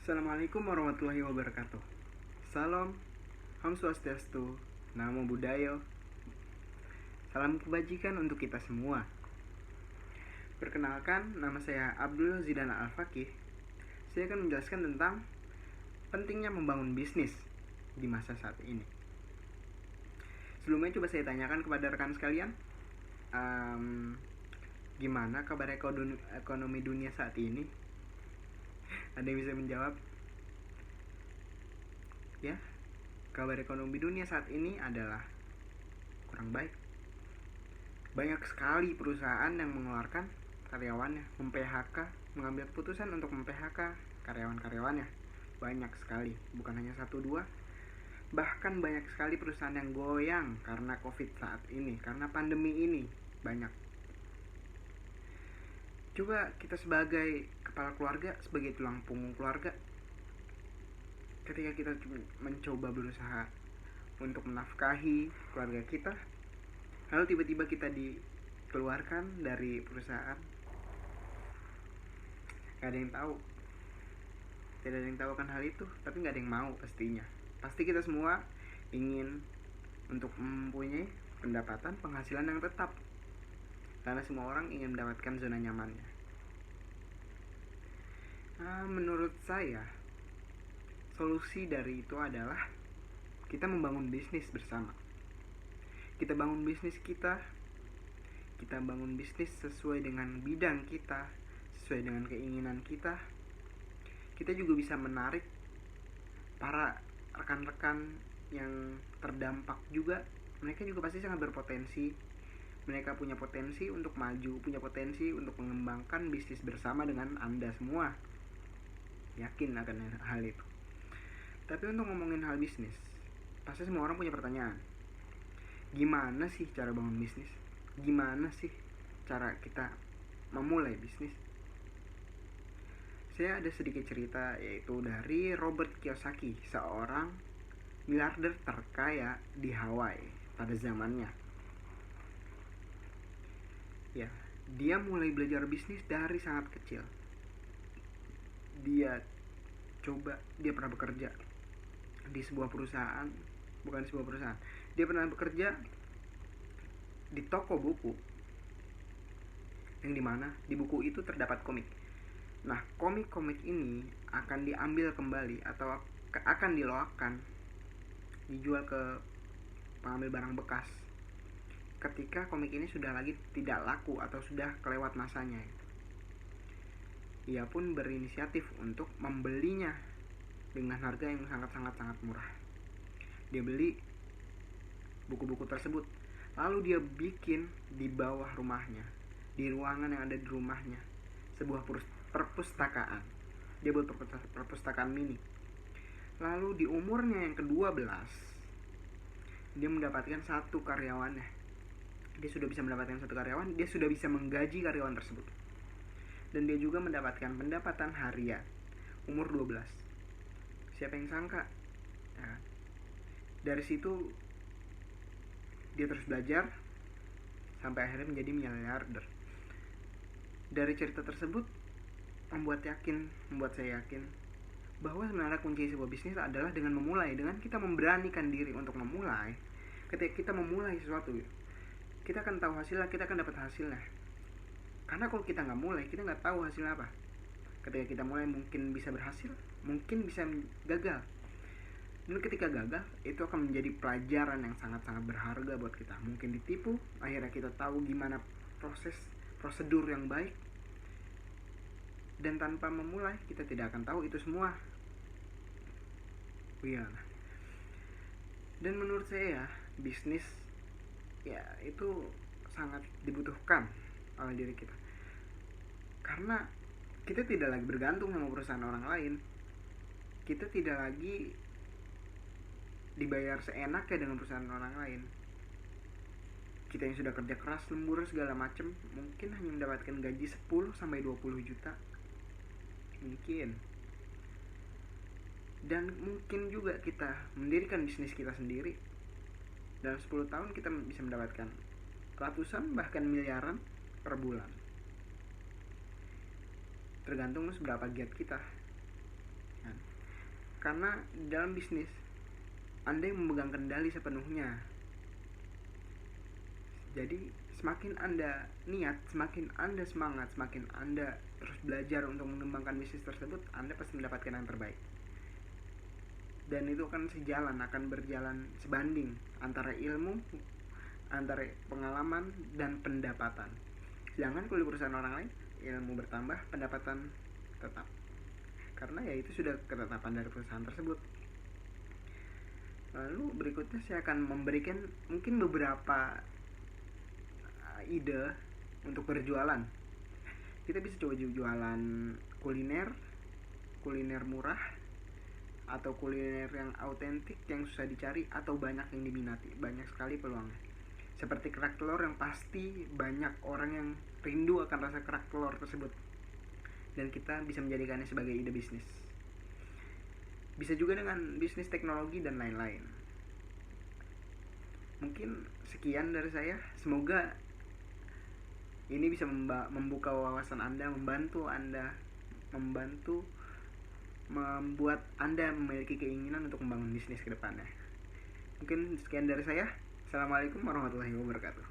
Assalamualaikum warahmatullahi wabarakatuh. Salam, Om Swastiastu, Namo Buddhaya. Salam kebajikan untuk kita semua. Perkenalkan, nama saya Abdul Zidana Al-Fakih. Saya akan menjelaskan tentang pentingnya membangun bisnis di masa saat ini. Sebelumnya coba saya tanyakan kepada rekan sekalian, gimana kabar ekonomi dunia saat ini? Ada yang bisa menjawab? Ya, kabar ekonomi dunia saat ini adalah kurang baik. Banyak sekali perusahaan yang mengeluarkan karyawannya, mem-PHK, mengambil keputusan untuk mem-PHK karyawan-karyawannya. Banyak sekali, bukan hanya 1-2. Bahkan banyak sekali perusahaan yang goyang karena COVID saat ini, karena pandemi ini. Banyak. Coba kita sebagai kepala keluarga, sebagai tulang punggung keluarga, ketika kita mencoba berusaha untuk menafkahi keluarga kita, lalu tiba-tiba kita dikeluarkan dari perusahaan, gak ada yang tahu. Tidak ada yang tahu akan hal itu, tapi gak ada yang mau pastinya. Pasti kita semua ingin untuk mempunyai pendapatan, penghasilan yang tetap, karena semua orang ingin mendapatkan zona nyamannya. Menurut saya, solusi dari itu adalah kita membangun bisnis bersama. Kita bangun bisnis kita bangun bisnis sesuai dengan bidang kita, sesuai dengan keinginan kita. Kita juga bisa menarik para rekan-rekan yang terdampak juga. Mereka juga pasti sangat berpotensi. Mereka punya potensi untuk maju, punya potensi untuk mengembangkan bisnis bersama dengan Anda semua. Yakin akan hal itu. Tapi untuk ngomongin hal bisnis, pasti semua orang punya pertanyaan. Gimana sih cara bangun bisnis? Gimana sih cara kita memulai bisnis? Saya ada sedikit cerita, yaitu dari Robert Kiyosaki, seorang miliarder terkaya di Hawaii pada zamannya. Ya, dia mulai belajar bisnis dari sangat kecil. Dia pernah bekerja di sebuah perusahaan, bukan di sebuah perusahaan. Dia pernah bekerja di toko buku, yang dimana di buku itu terdapat komik. Nah, komik-komik ini akan diambil kembali atau akan diloakkan, dijual ke pengambil barang bekas ketika komik ini sudah lagi tidak laku atau sudah kelewat masanya. Ia pun berinisiatif untuk membelinya dengan harga yang sangat murah. Dia beli buku-buku tersebut, lalu dia bikin di bawah rumahnya, di ruangan yang ada di rumahnya, sebuah perpustakaan. Dia buat perpustakaan mini. Lalu di umurnya yang ke-12, dia mendapatkan satu karyawannya. Dia sudah bisa mendapatkan satu karyawan, dia sudah bisa menggaji karyawan tersebut. Dan dia juga mendapatkan pendapatan harian. Umur 12. Siapa yang sangka? Ya. Dari situ dia terus belajar sampai akhirnya menjadi miliarder. Dari cerita tersebut membuat saya yakin bahwa sebenarnya kunci sebuah bisnis adalah dengan memulai, dengan kita memberanikan diri untuk memulai. Ketika kita memulai sesuatu, kita akan tahu hasilnya, kita akan dapat hasilnya. Karena kalau kita nggak mulai, kita nggak tahu hasilnya apa. Ketika kita mulai, mungkin bisa berhasil, mungkin bisa gagal. Dan ketika gagal, itu akan menjadi pelajaran yang sangat-sangat berharga buat kita. Mungkin ditipu, akhirnya kita tahu gimana prosedur yang baik. Dan tanpa memulai, kita tidak akan tahu itu semua. Iya. Dan menurut saya, bisnis ya itu sangat dibutuhkan oleh diri kita. Karena kita tidak lagi bergantung sama perusahaan orang lain. Kita tidak lagi dibayar seenaknya dengan perusahaan orang lain. Kita yang sudah kerja keras, lembur segala macam, mungkin hanya mendapatkan gaji 10-20 juta. Mungkin. Dan mungkin juga kita mendirikan bisnis kita sendiri. Dalam 10 tahun kita bisa mendapatkan ratusan bahkan miliaran per bulan. Tergantung seberapa giat kita. Karena dalam bisnis Anda yang memegang kendali sepenuhnya. Jadi semakin Anda niat, semakin Anda semangat, semakin Anda terus belajar untuk mengembangkan bisnis tersebut, Anda pasti mendapatkan yang terbaik. Dan itu akan berjalan sebanding antara ilmu, antara pengalaman dan pendapatan. Sedangkan kalau di perusahaan orang lain, ilmu bertambah, pendapatan tetap. Karena ya itu sudah ketetapan dari perusahaan tersebut. Lalu berikutnya saya akan memberikan mungkin beberapa ide untuk berjualan. Kita bisa coba jualan kuliner murah, atau kuliner yang autentik yang susah dicari atau banyak yang diminati. Banyak sekali peluangnya. Seperti kerak telur yang pasti banyak orang yang rindu akan rasa kerak telur tersebut. Dan kita bisa menjadikannya sebagai ide bisnis. Bisa juga dengan bisnis teknologi dan lain-lain. Mungkin sekian dari saya. Semoga ini bisa membuka wawasan Anda, membantu membuat Anda memiliki keinginan untuk membangun bisnis ke depannya. Mungkin sekian dari saya. Assalamualaikum warahmatullahi wabarakatuh.